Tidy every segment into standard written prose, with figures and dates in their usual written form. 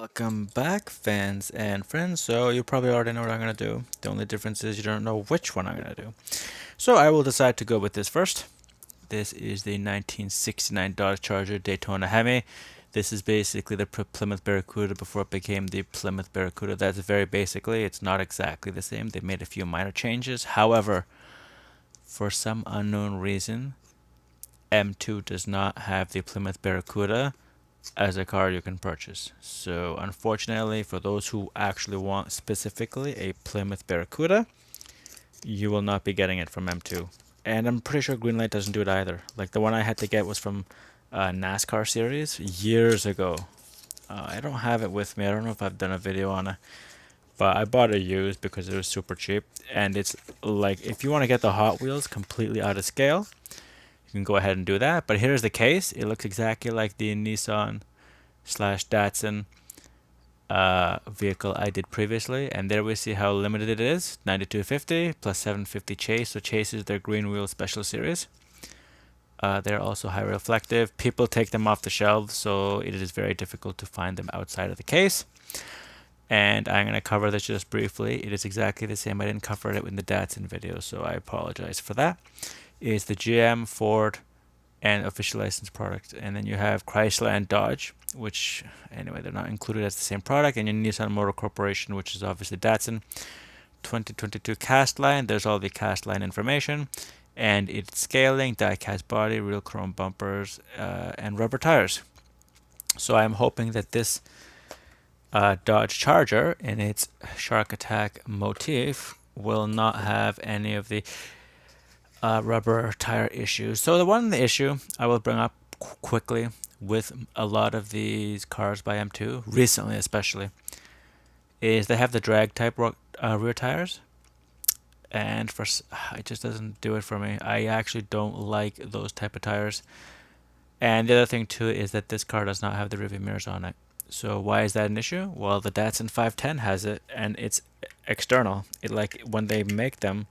Welcome back, fans and friends. So you probably already know what I'm going to do. The only difference is you don't know which one I'm going to do. So I will decide to go with this first. This is the 1969 Dodge Charger Daytona HEMI. This is basically the Plymouth Barracuda before it became the Plymouth Barracuda. That's very basically. It's not exactly the same. They made a few minor changes. However, for some unknown reason, M2 does not have the Plymouth Barracuda as a car you can purchase. So unfortunately, for those who actually want specifically a Plymouth Barracuda, you will not be getting it from M2. And I'm pretty sure Greenlight doesn't do it either. Like the one I had to get was from NASCAR series years ago. I don't have it with me. I don't know if I've done a video on it. But I bought it used because it was super cheap. And it's like, if you want to get the Hot Wheels completely out of scale, you can go ahead and do that. But here's the case. It looks exactly like the Nissan slash Datsun vehicle I did previously, and there we see how limited it is. 9250 plus 750 chase. So chase is their green wheel special series. They're also high reflective. People take them off the shelves, so it is very difficult to find them outside of the case. And I'm going to cover this just briefly. It is exactly the same. I didn't cover it in the Datsun video, so I apologize for that. It's the GM, Ford, and official licensed product. And then you have Chrysler and Dodge, which anyway, they're not included as the same product. And your Nissan Motor Corporation, which is obviously Datsun. 2022 cast line. There's all the cast line information. And it's scaling, die-cast body, real chrome bumpers, and rubber tires. So I'm hoping that this Dodge Charger in its Shark Attack motif will not have any of the rubber tire issues. So the one issue I will bring up quickly with a lot of these cars by M2, recently especially, is they have the drag type rear tires. And it just doesn't do it for me. I actually don't like those type of tires. And the other thing too is that this car does not have the rearview mirrors on it. So why is that an issue? Well, the Datsun 510 has it, and it's external. When they make them,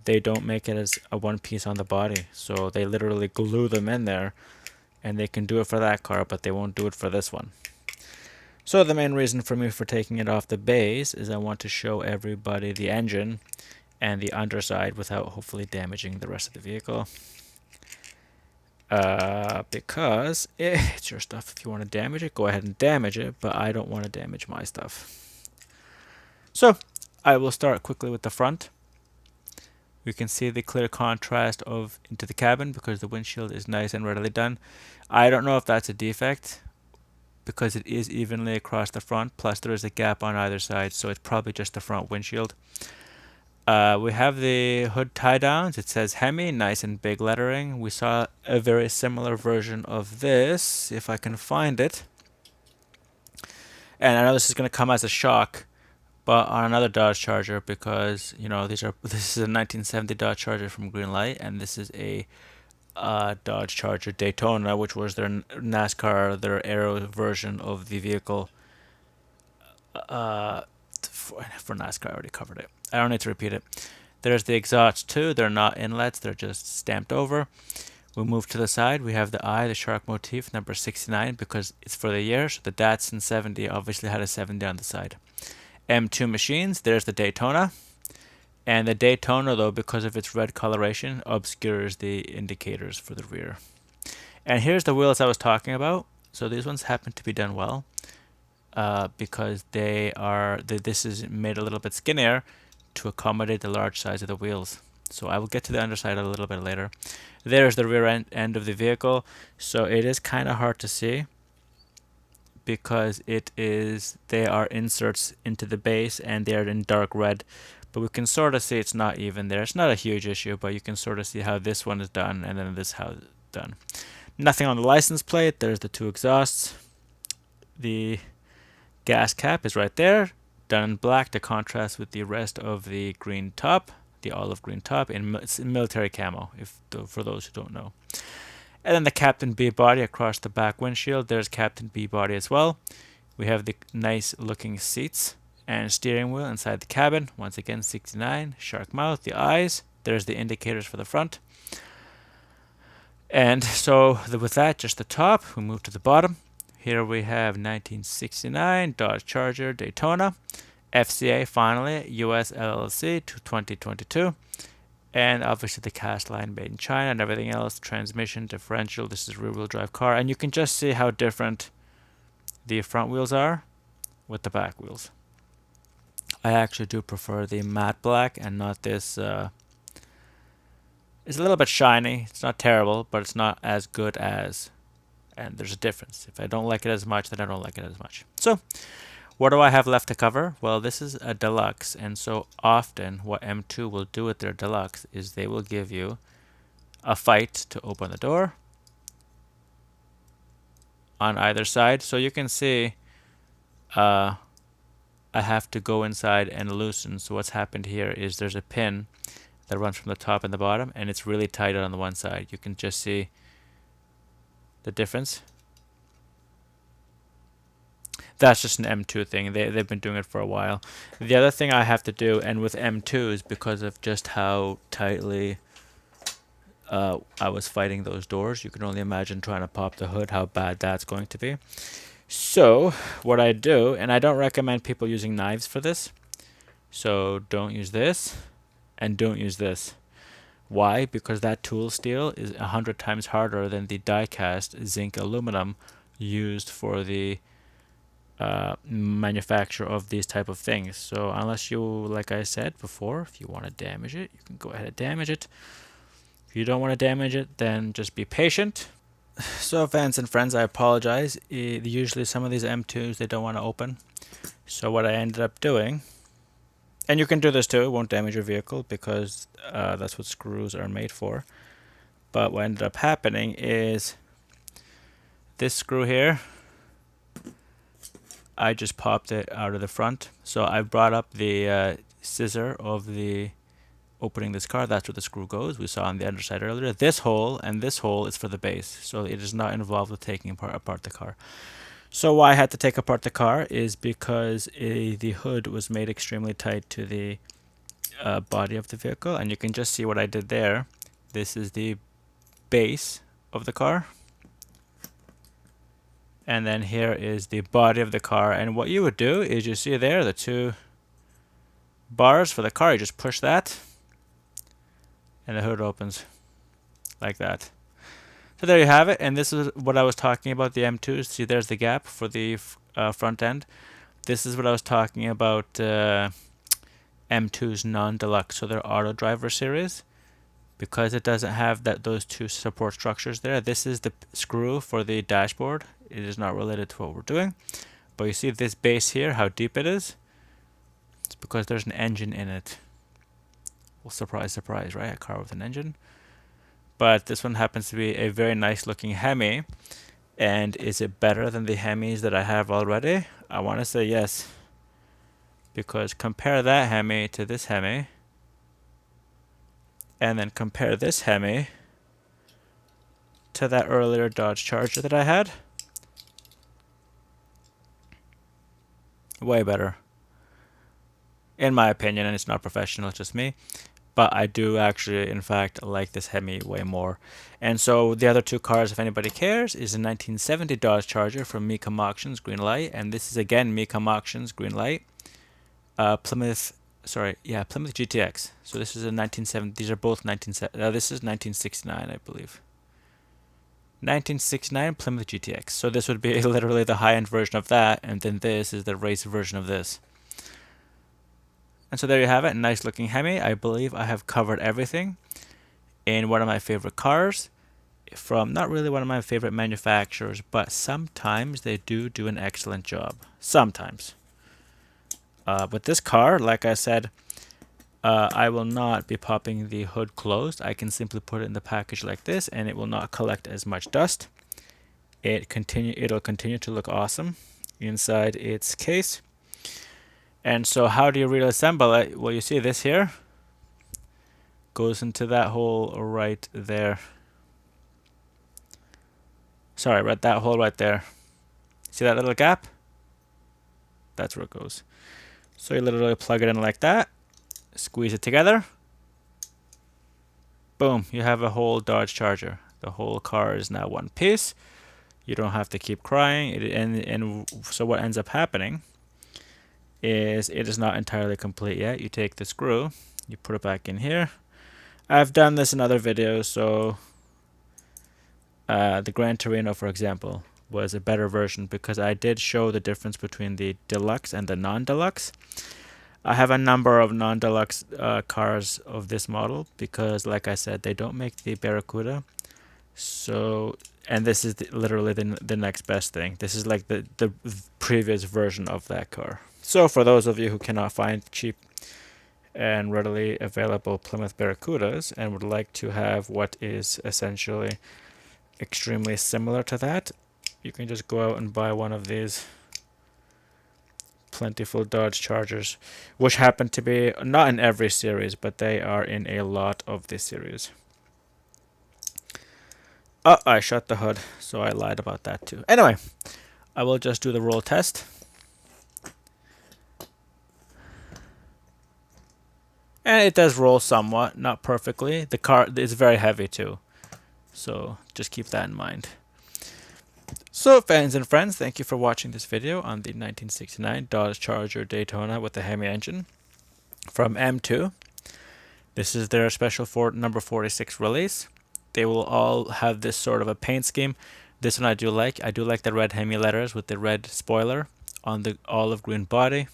they don't make it as a one piece on the body. So they literally glue them in there, and they can do it for that car, but they won't do it for this one. So the main reason for me for taking it off the base is I want to show everybody the engine and the underside without hopefully damaging the rest of the vehicle. Because it's your stuff. If you want to damage it, go ahead and damage it, but I don't want to damage my stuff. So I will start quickly with the front. We can see the clear contrast into the cabin because the windshield is nice and readily done. I don't know if that's a defect because it is evenly across the front, plus there is a gap on either side, so it's probably just the front windshield. We have the hood tie downs. It says HEMI, nice and big lettering. We saw a very similar version of this, if I can find it. And I know this is going to come as a shock, but on another Dodge Charger, because this is a 1970 Dodge Charger from Greenlight, and this is a Dodge Charger Daytona, which was their NASCAR, their aero version of the vehicle. For NASCAR, I already covered it. I don't need to repeat it. There's the exhausts too. They're not inlets. They're just stamped over. We move to the side. We have the shark motif, number 69, because it's for the year. So the Datsun 70 obviously had a 70 on the side. M2 Machines, there's the Daytona. And the Daytona, though, because of its red coloration, obscures the indicators for the rear. And here's the wheels I was talking about. So these ones happen to be done well. Because this is made a little bit skinnier to accommodate the large size of the wheels. So I will get to the underside a little bit later. There's the rear end of the vehicle. So it is kind of hard to see because they are inserts into the base and they are in dark red. But we can sort of see it's not even there. It's not a huge issue, but you can sort of see how this one is done and then this how it's done. Nothing on the license plate. There's the two exhausts. The gas cap is right there, done in black to contrast with the rest of the green top, the olive green top, it's in military camo, for those who don't know. And then the Captain B body across the back windshield. There's Captain B body as well. We have the nice looking seats and steering wheel inside the cabin. Once again, 69, shark mouth, the eyes. There's the indicators for the front. And so with that, just the top, we move to the bottom. Here we have 1969 Dodge Charger Daytona, FCA finally, US LLC to 2022. And obviously the cast line made in China and everything else, transmission, differential, this is rear-wheel drive car. And you can just see how different the front wheels are with the back wheels. I actually do prefer the matte black and not this. It's a little bit shiny. It's not terrible, but it's not as good as. And there's a difference. If I don't like it as much, then I don't like it as much. So, what do I have left to cover? Well, this is a deluxe, and so often what M2 will do with their deluxe is they will give you a fight to open the door on either side. So you can see I have to go inside and loosen. So what's happened here is there's a pin that runs from the top and the bottom, and it's really tight on the one side. You can just see the difference. That's just an M2 thing. They've been doing it for a while. The other thing I have to do, and with M2s, because of just how tightly I was fighting those doors, you can only imagine trying to pop the hood, how bad that's going to be. So what I do, and I don't recommend people using knives for this, so don't use this and don't use this. Why? Because that tool steel is 100 times harder than the die-cast zinc aluminum used for the manufacture of these type of things. So unless you, like I said before, if you want to damage it, you can go ahead and damage it. If you don't want to damage it, then just be patient. So fans and friends, I apologize. Usually some of these M2s, they don't want to open. So what I ended up doing, and you can do this too, it won't damage your vehicle because that's what screws are made for. But what ended up happening is this screw here, I just popped it out of the front. So I brought up the scissor of the opening this car. That's where the screw goes. We saw on the underside earlier. This hole and this hole is for the base. So it is not involved with taking apart the car. So why I had to take apart the car is because the hood was made extremely tight to the body of the vehicle. And you can just see what I did there. This is the base of the car. And then here is the body of the car. And what you would do is, you see there the two bars for the car. You just push that and the hood opens like that. So there you have it. And this is what I was talking about, the M2s. See, there's the gap for the front end. This is what I was talking about, M2's non-deluxe. So they're auto driver series. Because it doesn't have those two support structures there. This is the screw for the dashboard. It is not related to what we're doing. But you see this base here, how deep it is? It's because there's an engine in it. Well, surprise, surprise, right? A car with an engine. But this one happens to be a very nice looking Hemi. And is it better than the Hemis that I have already? I want to say yes. Because compare that Hemi to this Hemi. And then compare this Hemi to that earlier Dodge Charger that I had. Way better. In my opinion, and it's not professional, it's just me. But I do actually, in fact, like this Hemi way more. And so the other two cars, if anybody cares, is a 1970 Dodge Charger from M2 Auctions, green light. And this is again M2 Auctions, green light. Plymouth GTX. So this is a 1970. These are both 1970. This is 1969, I believe. 1969 Plymouth GTX. So this would be literally the high-end version of that, and then this is the race version of this. And so there you have it. Nice looking Hemi. I believe I have covered everything in one of my favorite cars from not really one of my favorite manufacturers, but sometimes they do an excellent job. Sometimes. With this car, like I said, I will not be popping the hood closed. I can simply put it in the package like this, and it will not collect as much dust. It'll continue to look awesome inside its case. And so how do you reassemble it? Well, you see this here goes into that hole right there. Sorry, right, that hole right there. See that little gap? That's where it goes. So you literally plug it in like that, squeeze it together, boom, you have a whole Dodge Charger. The whole car is now one piece. You don't have to keep crying. And so what ends up happening is it is not entirely complete yet. You take the screw, you put it back in here. I've done this in other videos, so the Gran Torino, for example, was a better version because I did show the difference between the deluxe and the non-deluxe. I have a number of non-deluxe cars of this model because, like I said, they don't make the Barracuda. So, and this is literally the next best thing. This is like the previous version of that car. So for those of you who cannot find cheap and readily available Plymouth Barracudas and would like to have what is essentially extremely similar to that, you can just go out and buy one of these plentiful Dodge Chargers, which happen to be not in every series, but they are in a lot of this series. Oh, I shut the hood, so I lied about that too. Anyway, I will just do the roll test. And it does roll somewhat, not perfectly. The car is very heavy too, so just keep that in mind. So fans and friends, thank you for watching this video on the 1969 Dodge Charger Daytona with the HEMI engine from M2. This is their special number 46 release. They will all have this sort of a paint scheme. This one I do like. I do like the red HEMI letters with the red spoiler on the olive green body.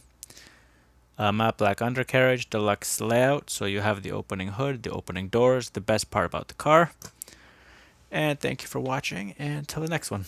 Matte black undercarriage, deluxe layout. So you have the opening hood, the opening doors, the best part about the car. And thank you for watching, and until the next one.